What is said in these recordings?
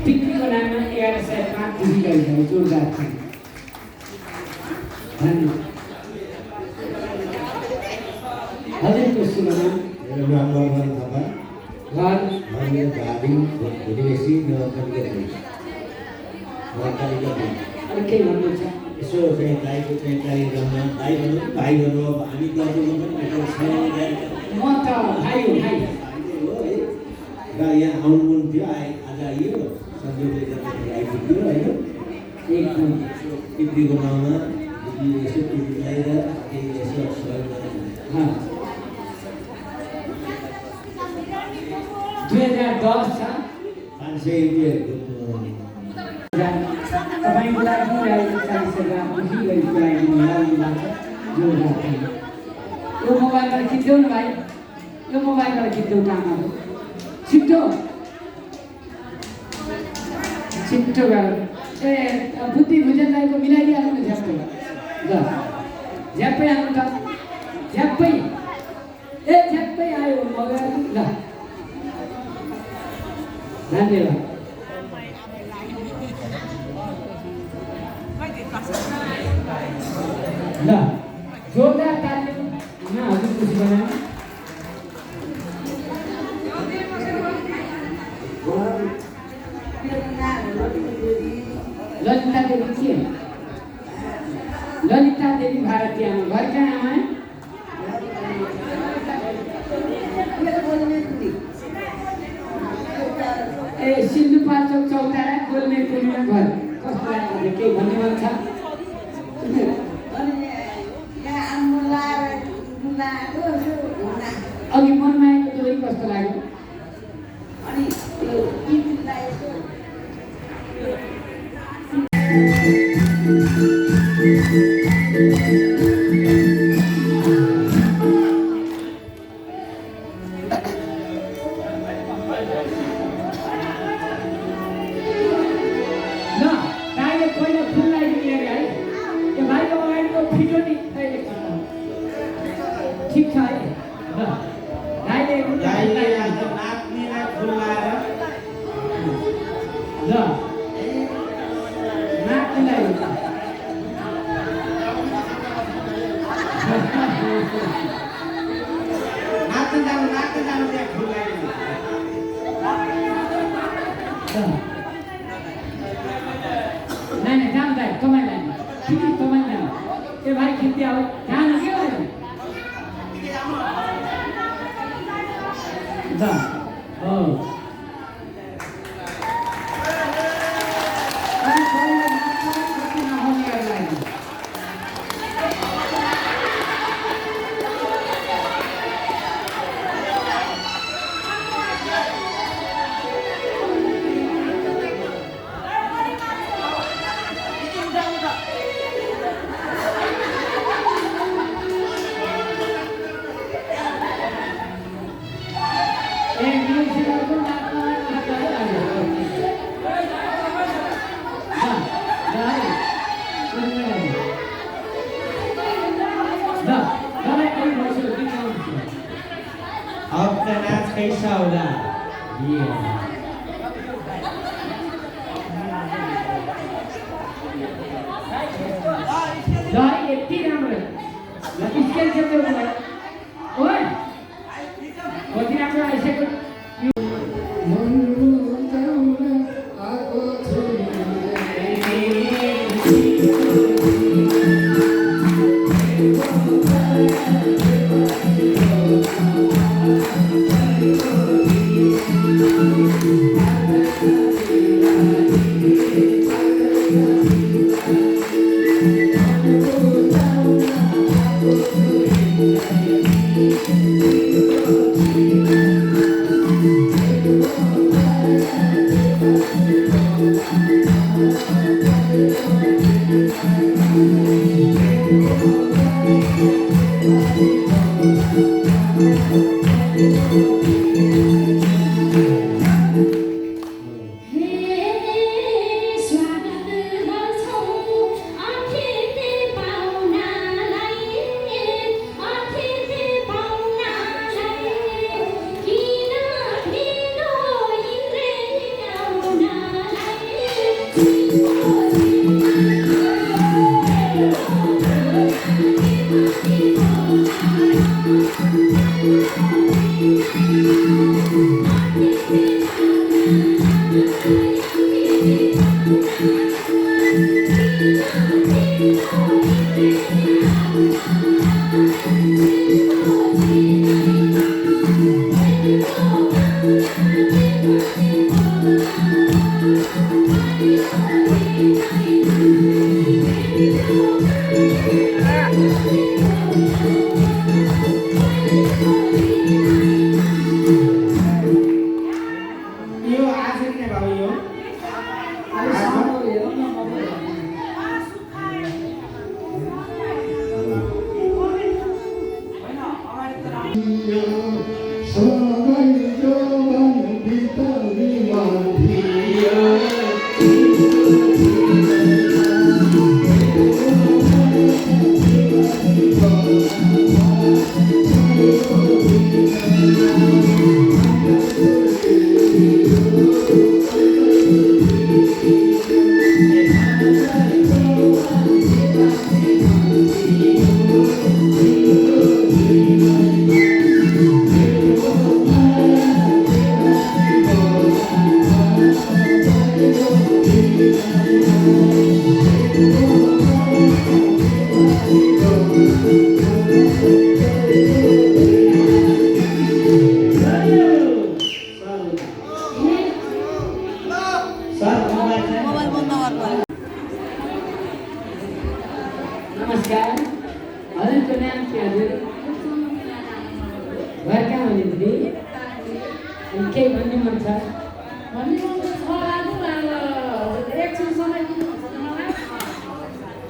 पितृको नाममा 1105 देखि गएको जोरदार थियो। धन्यवाद। हजुरको शुभ नाम? मेरो नाम बलमान थापा। घर? मेरो धादिङ भुटेसी नगरपालिका 2। अरू केही भन्नु छ? यसो चाहिँ दाइको चाहिँ कार्यक्रममा दाइ भन्नु कि भाइ भन्नु, अब हामी गर्दैनौँ पनि म त भाइ हो, भाइ हो है। र यहाँ आउनु थियो, आज आइयो, संयोगले गर्दाखेरि आइपुग्यो होइन। एकदम पितृको नाउँमा यसो पितृलाई र यसो सहयोग गर्नु। 2010 छ 500 रुपियाँको तपाईँको लागि 40,000 बुझी गएको लागि मलाई लाग्छ जोरदार थियो। यो मोबाइलबाट खिच्यौ न भाइ, यो मोबाइलबाट खिच्यौ कामहरू छिट्टो छिट्टो गर। ए बुद्धि भुजन दाइको मिलाइदिइहाल्नु न झ्याप्पै। ल झ्याप्पै आउनु त, झ्याप्पै ए झ्याप्पै आयो मगर। ल धन्यवाद। ल जोरदार तालिम हजुरको शुभ नाम? ललिता देवी के? ललिता देवी भारतीय आमा। घर कहाँ आमा? ए सिन्धुपाल्चोक चौतारा गोलमेरपुरमा घर। कस्तो लाग्यो? केही भन्ने मन छ? अघि मनमा आएको त्यो कस्तो लाग्यो? ठीक छ है। नहीं जान भाई कमाई लाइन ठीक है कमाई लाइन ये भाई खिंती आओ ध्यान रखिए जा ओ अरे कोई ना होने वाला है आपका नाच कैसा होगा? ये इतनी राम्रो स्केल से तो भाई ओए बहुत ही राम्रो ऐसे को यो आजरी नै भाउ यो अब सानो हेरौँ न अब। नमस्कार, हजुरको नाम के हजुर? घर कहाँ हो दिदी? अनि केही भन्ने मन छ? एकछिन समय दिनुहुन्छ त मलाई?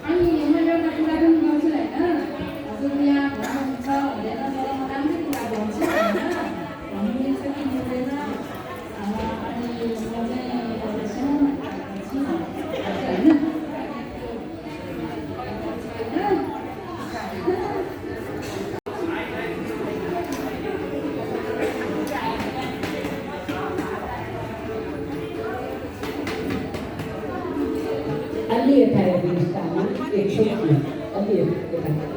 अनि मैले एउटा कुरा पनि गर्छु होइन, हजुर यहाँ भन्नुहुन्छ भनेर तर म राम्रै कुरा भन्छु होइन, भन्नु मिल्छ कि मिल्दैन, अनि म चाहिँ गर्दैछु होइन। अलि यता हेर्नुहोस् त, अलि एक सेकेन्ड, अलि यता।